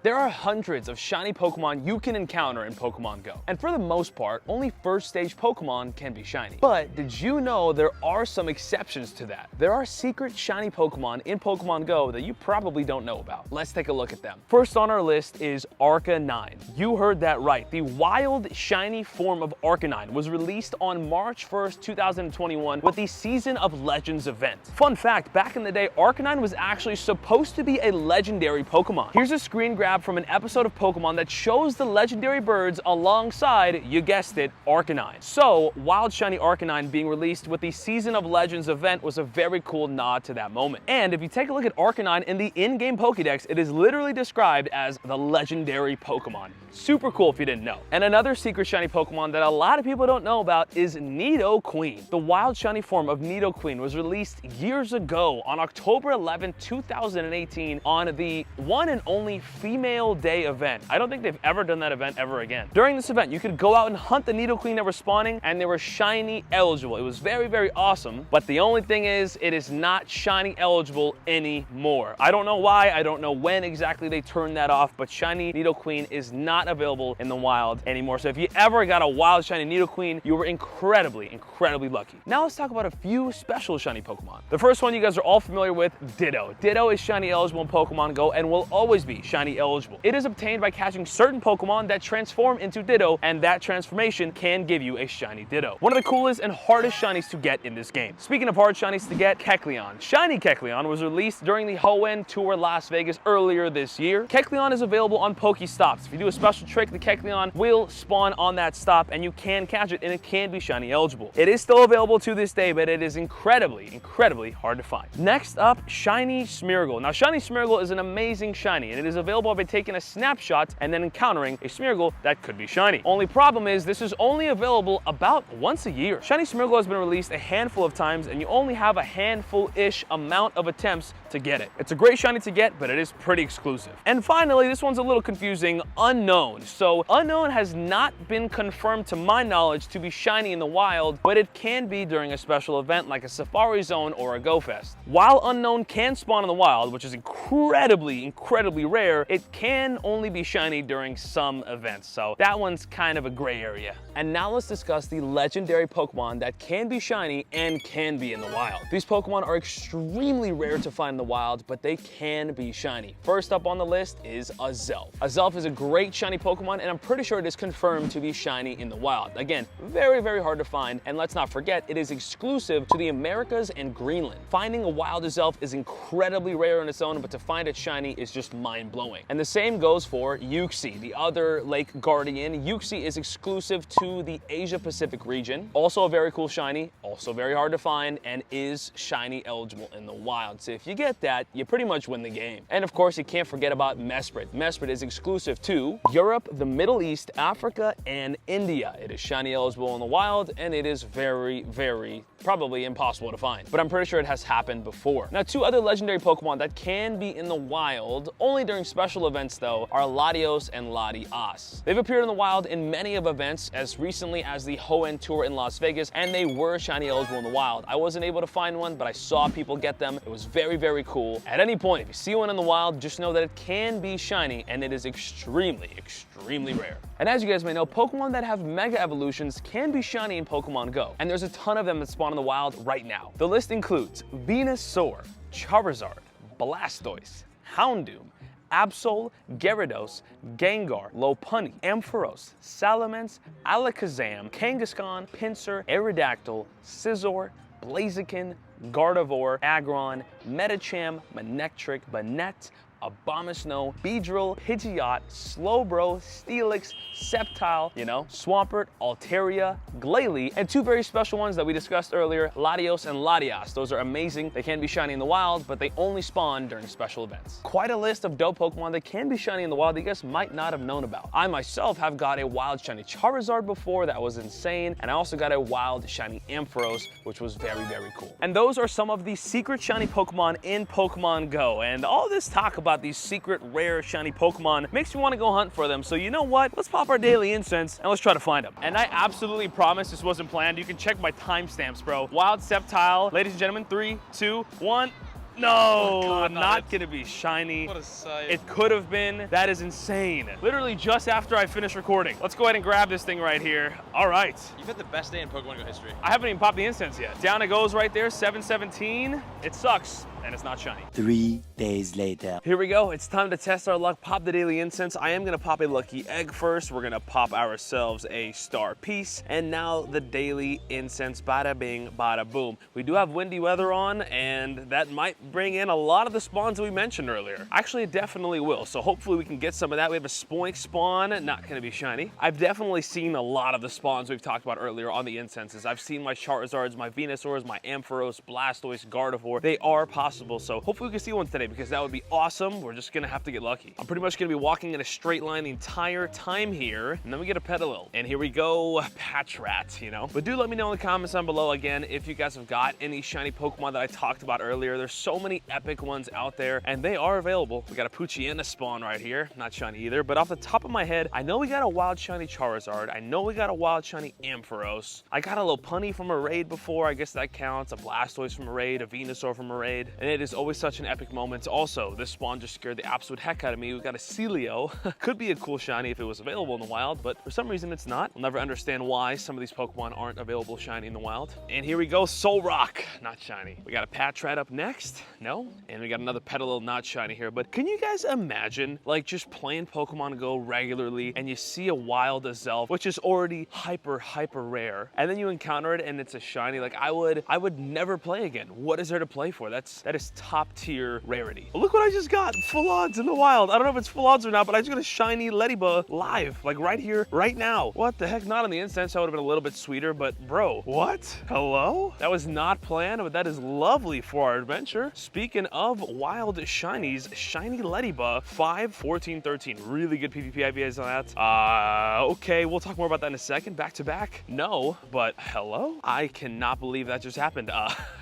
There are hundreds of shiny Pokemon you can encounter in Pokemon Go, and for the most part, only first stage Pokemon can be shiny. But did you know there are some exceptions to that? There are secret shiny Pokemon in Pokemon Go that you probably don't know about. Let's take a look at them. First on our list is Arcanine. You heard that right. The wild shiny form of Arcanine was released on March 1st, 2021 with the Season of Legends event. Fun fact, back in the day, Arcanine was actually supposed to be a legendary Pokemon. Here's a screen grab from an episode of Pokemon that shows the legendary birds alongside, you guessed it, Arcanine. So, wild shiny Arcanine being released with the Season of Legends event was a very cool nod to that moment. And if you take a look at Arcanine in the in-game Pokédex, it is literally described as the legendary Pokemon. Super cool if you didn't know. And another secret shiny Pokemon that a lot of people don't know about is Nidoqueen. The wild shiny form of Nidoqueen was released years ago on October 11, 2018 on the one and only Female Day event. I don't think they've ever done that event ever again. During this event, you could go out and hunt the Nidoqueen that were spawning, and they were shiny eligible. It was very, very awesome, but the only thing is, it is not shiny eligible anymore. I don't know why, I don't know when exactly they turned that off, but shiny Nidoqueen is not available in the wild anymore. So if you ever got a wild shiny Nidoqueen, you were incredibly, incredibly lucky. Now let's talk about a few special shiny Pokemon. The first one you guys are all familiar with, Ditto. Ditto is shiny eligible in Pokemon Go and will always be shiny eligible. It is obtained by catching certain Pokemon that transform into Ditto, and that transformation can give you a shiny Ditto. One of the coolest and hardest shinies to get in this game. Speaking of hard shinies to get, Kecleon. Shiny Kecleon was released during the Hoenn Tour Las Vegas earlier this year. Kecleon is available on Pokestops. If you do a special trick, the Kecleon will spawn on that stop and you can catch it, and it can be shiny eligible. It is still available to this day, but it is incredibly, incredibly hard to find. Next up, shiny Smeargle. Now, shiny Smeargle is an amazing shiny, and it is available by taking a snapshot and then encountering a Smeargle that could be shiny. Only problem is this is only available about once a year. Shiny Smeargle has been released a handful of times, and you only have a handful-ish amount of attempts to get it. It's a great shiny to get, but it is pretty exclusive. And finally, this one's a little confusing, Unknown. So Unknown has not been confirmed to my knowledge to be shiny in the wild, but it can be during a special event like a Safari Zone or a Go Fest. While Unknown can spawn in the wild, which is incredibly, incredibly rare, it can only be shiny during some events, so that one's kind of a gray area. And now let's discuss the legendary Pokemon that can be shiny and can be in the wild. These Pokemon are extremely rare to find in the wild, but they can be shiny. First up on the list is Azelf. Azelf is a great shiny Pokemon, and I'm pretty sure it is confirmed to be shiny in the wild. Again, very, very hard to find, and let's not forget, it is exclusive to the Americas and Greenland. Finding a wild Azelf is incredibly rare on its own, but to find it shiny is just mind-blowing. And the same goes for Uxie, the other lake guardian. Uxie is exclusive to the Asia-Pacific region. Also a very cool shiny, also very hard to find, and is shiny eligible in the wild. So if you get that, you pretty much win the game. And of course, you can't forget about Mesprit. Mesprit is exclusive to Europe, the Middle East, Africa, and India. It is shiny eligible in the wild, and it is very, very probably impossible to find, but I'm pretty sure it has happened before. Now, two other legendary Pokemon that can be in the wild, only during special events though, are Latios and Latias. They've appeared in the wild in many of events as recently as the Hoenn Tour in Las Vegas, and they were shiny eligible in the wild. I wasn't able to find one, but I saw people get them. It was very, very cool. At any point, if you see one in the wild, just know that it can be shiny, and it is extremely, extremely rare. And as you guys may know, Pokemon that have Mega Evolutions can be shiny in Pokemon Go, and there's a ton of them that spawn in the wild right now. The list includes Venusaur, Charizard, Blastoise, Houndoom, Absol, Gyarados, Gengar, Lopunny, Ampharos, Salamence, Alakazam, Kangaskhan, Pinsir, Aerodactyl, Scizor, Blaziken, Gardevoir, Aggron, Medicham, Manectric, Banette, Abomasnow, Beedrill, Pidgeot, Slowbro, Steelix, Sceptile, Swampert, Altaria, Glalie, and two very special ones that we discussed earlier, Latios and Latias. Those are amazing. They can be shiny in the wild, but they only spawn during special events. Quite a list of dope Pokemon that can be shiny in the wild that you guys might not have known about. I myself have got a wild shiny Charizard before that was insane, and I also got a wild shiny Ampharos, which was very, very cool. And those are some of the secret shiny Pokemon in Pokemon Go, and all this talk about these secret rare shiny Pokemon makes me want to go hunt for them. So you know what? Let's pop our daily incense and let's try to find them. And I absolutely promise this wasn't planned. You can check my timestamps, bro. Wild Sceptile, ladies and gentlemen, 3, 2, 1. No, Oh God, not gonna be shiny. What a sight. It could have been. That is insane. Literally just after I finished recording. Let's go ahead and grab this thing right here. All right. You've had the best day in Pokemon Go history. I haven't even popped the incense yet. Down it goes right there, 717. It sucks, and it's not shiny. 3 days later. Here we go. It's time to test our luck. Pop the daily incense. I am gonna pop a lucky egg first. We're gonna pop ourselves a star piece. And now the daily incense. Bada bing, bada boom. We do have windy weather on, and that might bring in a lot of the spawns that we mentioned earlier. Actually, it definitely will. So hopefully we can get some of that. We have a Spoink spawn, not gonna be shiny. I've definitely seen a lot of the spawns we've talked about earlier on the incenses. I've seen my Charizards, my Venusaurs, my Ampharos, Blastoise, Gardevoir. They are possible. So hopefully we can see one today because that would be awesome. We're just gonna have to get lucky. I'm pretty much gonna be walking in a straight line the entire time here, and then we get a Petalil. And here we go, Patch Rat, you know. But do let me know in the comments down below again if you guys have got any shiny Pokemon that I talked about earlier. There's so many epic ones out there, and they are available. We got a Poochyena spawn right here, not shiny either. But off the top of my head, I know we got a wild shiny Charizard. I know we got a wild shiny Ampharos. I got a Lopunny from a raid before. I guess that counts. A Blastoise from a raid, a Venusaur from a raid, and it is always such an epic moment. Also, this spawn just scared the absolute heck out of me. We got a Celio. Could be a cool shiny if it was available in the wild, but for some reason it's not. I'll never understand why some of these Pokemon aren't available shiny in the wild. And here we go, Solrock, not shiny. We got a Patch Rat up next, no? And we got another Petalil, not shiny here. But can you guys imagine, like, just playing Pokemon Go regularly and you see a wild Azelf, which is already hyper rare, and then you encounter it and it's a shiny? Like, I would never play again. What is there to play for? That is top tier rarity. But look what I just got, full odds in the wild. I don't know if it's full odds or not, but I just got a shiny Leddyba live, like right here, right now. What the heck? Not on the incense. That would have been a little bit sweeter, but bro, what? Hello? That was not planned, but that is lovely for our adventure. Speaking of wild shinies, shiny Leddyba, 5, 14, 13. Really good PvP IVs on that. Okay, we'll talk more about that in a second. Back to back? No, but hello? I cannot believe that just happened.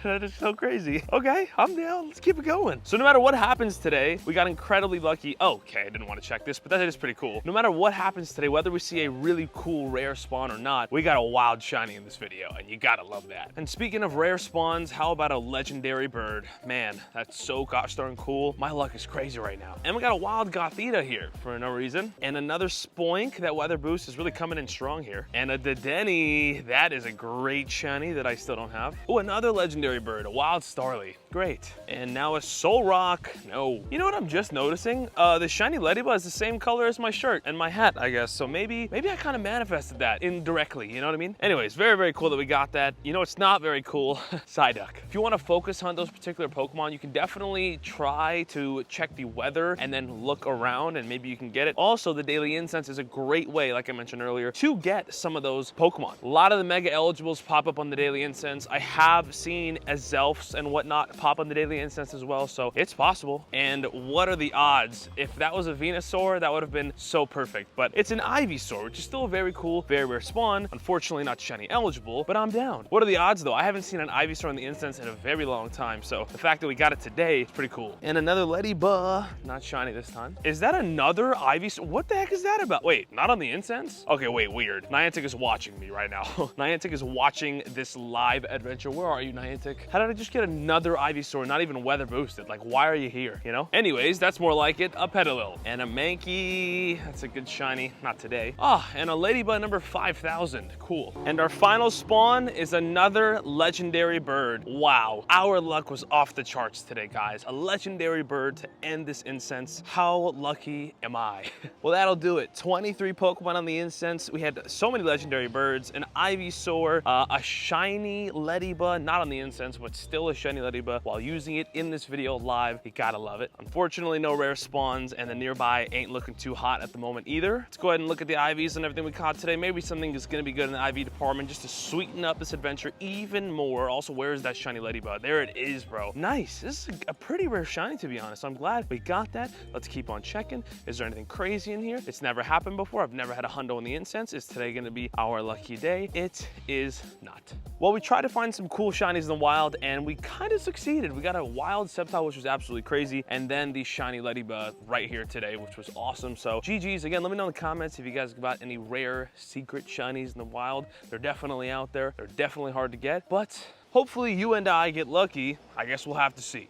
That is so crazy. Okay, I'm down. Let's keep it going. So no matter what happens today, we got incredibly lucky. Okay, I didn't want to check this, but that is pretty cool. No matter what happens today, whether we see a really cool rare spawn or not, we got a wild shiny in this video, and you gotta love that. And speaking of rare spawns, how about a legendary bird? Man, that's so gosh darn cool. My luck is crazy right now. And we got a wild Gothita here for no reason. And another Spoink. That weather boost is really coming in strong here. And a Dedenne. That is a great shiny that I still don't have. Oh, another legendary bird, a wild Starly. Great. And now a Solrock. No. You know what I'm just noticing? The shiny Leddyba is the same color as my shirt and my hat, I guess. So maybe I kind of manifested that indirectly, you know what I mean? Anyways, very cool that we got that. You know, it's not very cool. Psyduck. If you want to focus on those particular Pokemon, you can definitely try to check the weather and then look around and maybe you can get it. Also, the daily incense is a great way, like I mentioned earlier, to get some of those Pokemon. A lot of the mega eligibles pop up on the daily incense. I have seen Azelfs and whatnot pop on the daily incense as well, so it's possible. And what are the odds? If that was a Venusaur, that would have been so perfect. But it's an Ivysaur, which is still a very cool, very rare spawn. Unfortunately, not shiny eligible, but I'm down. What are the odds though? I haven't seen an Ivysaur on the incense in a very long time, so the fact that we got it today is pretty cool. And another Leddyba, not shiny this time. Is that another Ivysaur? What the heck is that about? Wait, not on the incense? Okay, wait, weird. Niantic is watching me right now. Niantic is watching this live adventure. Where are you, Niantic? How did I just get another Ivysaur, not even weather boosted? Like, why are you here, you know? Anyways, that's more like it. A Petalil. And a Mankey. That's a good shiny. Not today. Ah, and a Ladybug number 5000. Cool. And our final spawn is another legendary bird. Wow. Our luck was off the charts today, guys. A legendary bird to end this incense. How lucky am I? Well, that'll do it. 23 Pokemon on the incense. We had so many legendary birds. An Ivysaur, a shiny Leddyba, not on the incense, but still a shiny Leddyba while using it in this video live. You gotta love it. Unfortunately, no rare spawns, and the nearby ain't looking too hot at the moment either. Let's go ahead and look at the IVs and everything we caught today. Maybe something is gonna be good in the IV department just to sweeten up this adventure even more. Also, where is that shiny Leddyba? There it is, bro. Nice. This is a pretty rare shiny, to be honest. I'm glad we got that. Let's keep on checking. Is there anything crazy in here? It's never happened before. I've never had a hundo in the incense. Is today gonna be our lucky day? It is not. Well, we tried to find some cool shinies in the wild, and we kind of succeeded. We got a wild Sceptile, which was absolutely crazy, and then the shiny Leddyba right here today, which was awesome. So GG's. Again, let me know in the comments if you guys got any rare secret shinies in the wild. They're definitely out there. They're definitely hard to get, but hopefully you and I get lucky. I guess we'll have to see.